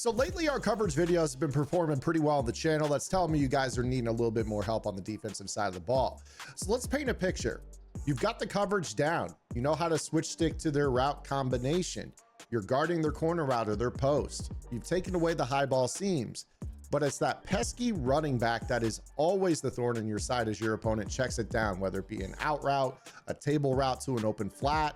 So lately our coverage videos have been performing pretty well on the channel. That's telling me you guys are needing a little bit more help on the defensive side of the ball. So let's paint a picture. You've got the coverage down. You know how to switch stick to their route combination. You're guarding their corner route or their post. You've taken away the high ball seams, but it's that pesky running back that is always the thorn in your side as your opponent checks it down, whether it be an out route, a table route to an open flat,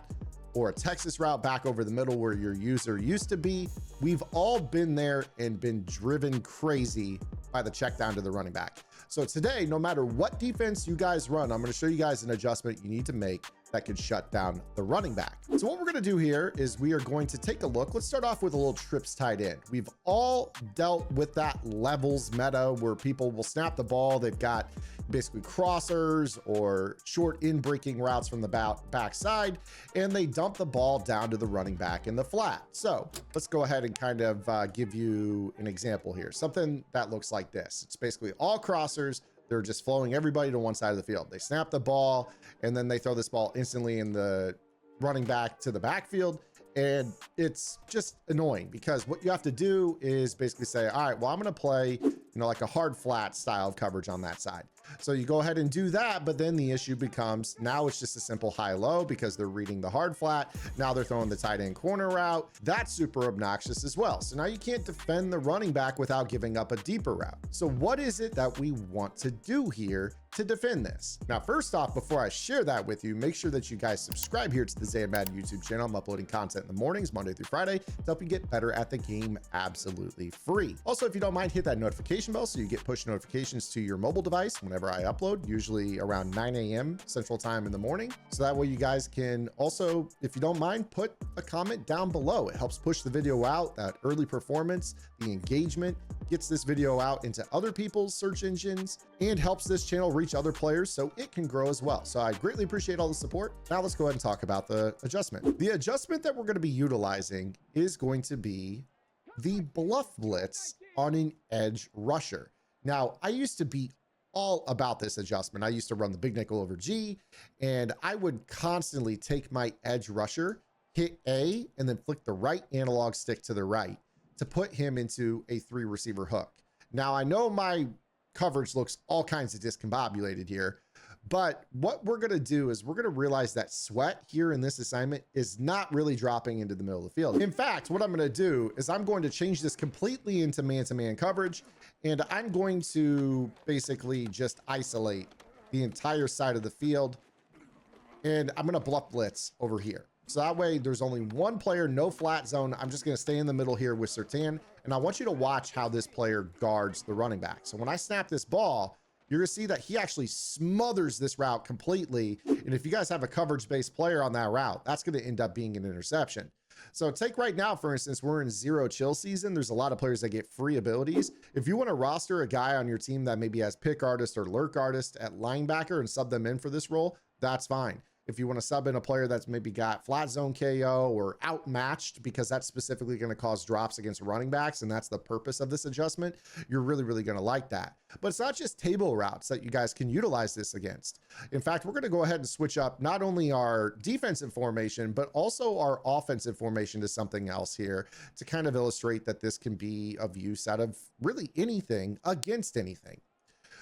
or a Texas route back over the middle where your user used to be. We've all been there and been driven crazy by the check down to the running back. So today, no matter what defense you guys run, I'm going to show you guys an adjustment you need to make that could shut down the running back. So what we're going to do here is we are going to take a look. Let's start off with a little trips tight end. We've all dealt with that levels meta where people will snap the ball. They've got basically crossers or short in breaking routes from the backside, and they dump the ball down to the running back in the flat. So let's go ahead and kind of give you an example here. Something that looks like this. It's basically all crossers. They're just flowing everybody to one side of the field. They snap the ball and then they throw this ball instantly in the running back to the backfield. And it's just annoying because what you have to do is basically say, all right, well, I'm going to play, like a hard flat style of coverage on that side. So you go ahead and do that, but then the issue becomes now it's just a simple high-low because they're reading the hard flat. Now they're throwing the tight end corner route. That's super obnoxious as well. So now you can't defend the running back without giving up a deeper route. So what is it that we want to do here to defend this? Now, first off, before I share that with you, make sure that you guys subscribe here to the Zay and Madden YouTube channel. I'm uploading content in the mornings, Monday through Friday, to help you get better at the game absolutely free. Also, if you don't mind, hit that notification bell so you get push notifications to your mobile device whenever I upload, usually around 9 a.m. Central Time in the morning. So that way you guys can also, if you don't mind, put a comment down below. It helps push the video out, that early performance, the engagement, gets this video out into other people's search engines and helps this channel reach other players so it can grow as well. So I greatly appreciate all the support. Now let's go ahead and talk about the adjustment. The adjustment that we're going to be utilizing is going to be the Bluff blitz on an edge rusher. Now, I used to be all about this adjustment. I used to run the big nickel over G, and I would constantly take my edge rusher, hit A, and then flick the right analog stick to the right to put him into a 3 receiver hook. Now, I know my coverage looks all kinds of discombobulated here, but what we're going to do is we're going to realize that sweat here in this assignment is not really dropping into the middle of the field. In fact, what I'm going to do is I'm going to change this completely into man-to-man coverage, and I'm going to basically just isolate the entire side of the field, and I'm going to bluff blitz over here. So that way there's only one player, no flat zone. I'm just going to stay in the middle here with Sertan, and I want you to watch how this player guards the running back. So when I snap this ball, you're going to see that he actually smothers this route completely. And if you guys have a coverage-based player on that route, that's going to end up being an interception. So take right now, for instance, we're in 0 chill season. There's a lot of players that get free abilities. If you want to roster a guy on your team that maybe has pick artist or lurk artist at linebacker and sub them in for this role, that's fine. If you want to sub in a player that's maybe got flat zone KO or outmatched, because that's specifically going to cause drops against running backs, and that's the purpose of this adjustment, you're really, really going to like that. But it's not just table routes that you guys can utilize this against. In fact, we're going to go ahead and switch up not only our defensive formation, but also our offensive formation to something else here to kind of illustrate that this can be of use out of really anything against anything.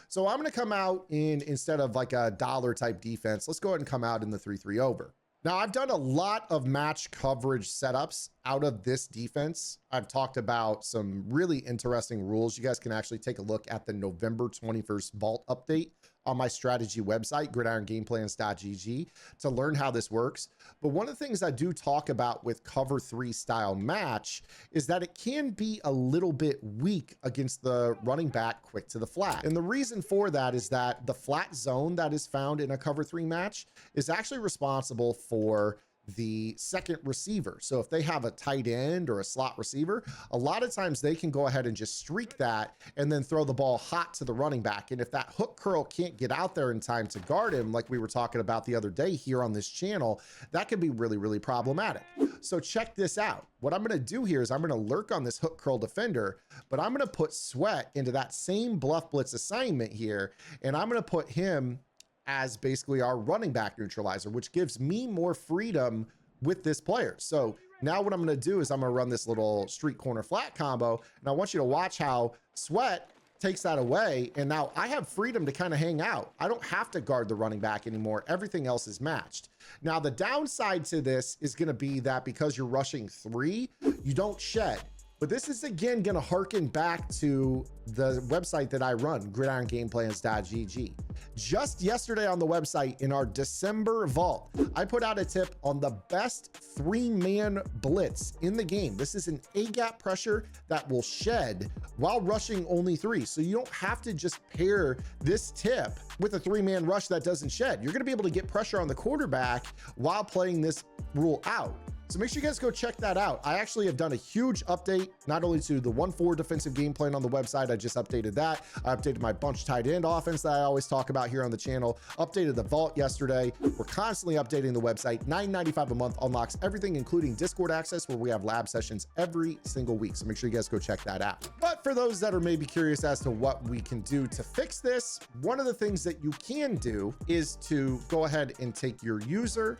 So I'm going to come out in, instead of like a dollar type defense, let's go ahead and come out in the 3-3 over. Now, I've done a lot of match coverage setups out of this defense. I've talked about some really interesting rules. You guys can actually take a look at the November 21st vault update on my strategy website, gridirongameplans.gg, to learn how this works. But one of the things I do talk about with cover 3 style match is that it can be a little bit weak against the running back quick to the flat. And the reason for that is that the flat zone that is found in a cover 3 match is actually responsible for the second receiver. So if they have a tight end or a slot receiver, a lot of times they can go ahead and just streak that and then throw the ball hot to the running back. And if that hook curl can't get out there in time to guard him, like we were talking about the other day here on this channel, that can be really, really problematic. So check this out. What I'm going to do here is I'm going to lurk on this hook curl defender, but I'm going to put Sweat into that same bluff blitz assignment here. And I'm going to put him as basically our running back neutralizer, which gives me more freedom with this player. So Now what I'm going to do is I'm going to run this little street corner flat combo, and I want you to watch how Sweat takes that away, and now I have freedom to kind of hang out. I don't have to guard the running back anymore. Everything else is matched. Now the downside to this is going to be that because you're rushing 3, you don't shed. But this is again going to harken back to the website that I run, gridirongameplans.gg. Just yesterday on the website in our December vault, I put out a tip on the best 3-man blitz in the game. This is an A-gap pressure that will shed while rushing only 3. So you don't have to just pair this tip with a 3-man rush that doesn't shed. You're going to be able to get pressure on the quarterback while playing this rule out. So make sure you guys go check that out. I actually have done a huge update, not only to the 1-4 defensive game plan on the website, I just updated that. I updated my bunch tight end offense that I always talk about here on the channel, updated the vault yesterday. We're constantly updating the website. $9.95 a month unlocks everything, including Discord access, where we have lab sessions every single week. So make sure you guys go check that out. But for those that are maybe curious as to what we can do to fix this, one of the things that you can do is to go ahead and take your user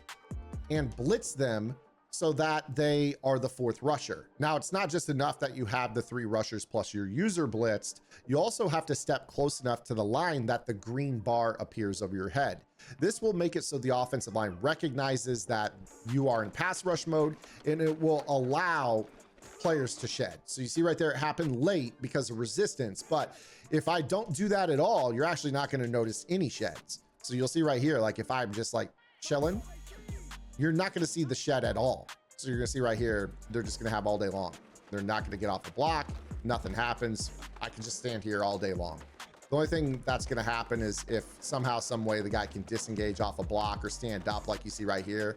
and blitz them so that they are the 4th rusher. Now, it's not just enough that you have the 3 rushers plus your user blitzed. You also have to step close enough to the line that the green bar appears over your head. This will make it so the offensive line recognizes that you are in pass rush mode, and it will allow players to shed. So you see right there, it happened late because of resistance. But if I don't do that at all, you're actually not going to notice any sheds. So you'll see right here, like if I'm just like chilling, you're not going to see the shed at all. So you're going to see right here, they're just going to have all day long. They're not going to get off the block. Nothing happens. I can just stand here all day long. The only thing that's going to happen is if somehow, some way the guy can disengage off a block or stand up like you see right here,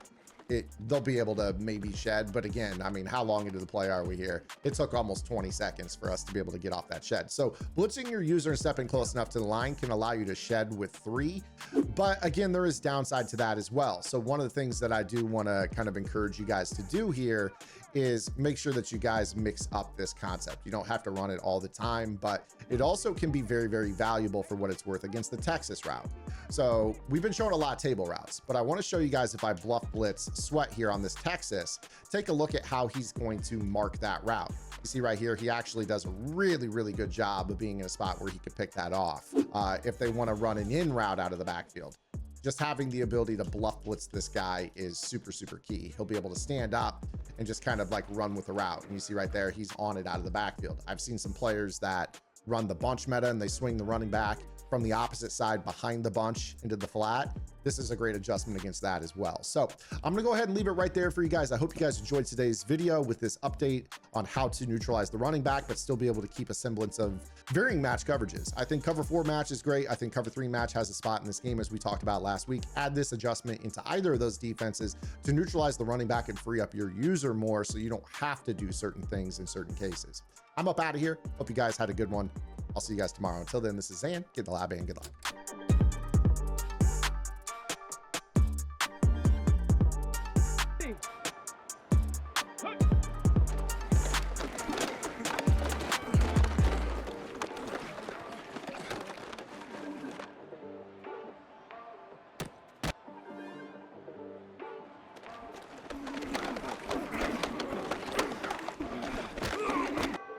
they'll be able to maybe shed. But again, I mean, how long into the play are we here? It took almost 20 seconds for us to be able to get off that shed. So blitzing your user and stepping close enough to the line can allow you to shed with 3. But again, there is downside to that as well. So one of the things that I do want to kind of encourage you guys to do here is make sure that you guys mix up this concept. You don't have to run it all the time, but it also can be very, very valuable for what it's worth against the Texas route. So we've been showing a lot of table routes, but I want to show you guys if I bluff blitz Sweat here on this Texas, take a look at how he's going to mark that route. You see right here, he actually does a really, really good job of being in a spot where he could pick that off. If they want to run an in route out of the backfield, just having the ability to bluff blitz this guy is super, super key. He'll be able to stand up and just kind of like run with the route. And you see right there, he's on it out of the backfield. I've seen some players that run the bunch meta and they swing the running back from the opposite side behind the bunch into the flat. This is a great adjustment against that as well. So I'm gonna go ahead and leave it right there for you guys. I hope you guys enjoyed today's video with this update on how to neutralize the running back, but still be able to keep a semblance of varying match coverages. I think cover 4 match is great. I think cover 3 match has a spot in this game, as we talked about last week. Add this adjustment into either of those defenses to neutralize the running back and free up your user more so you don't have to do certain things in certain cases. I'm up out of here. Hope you guys had a good one. I'll see you guys tomorrow. Until then, this is Zan. Get the lab and good luck.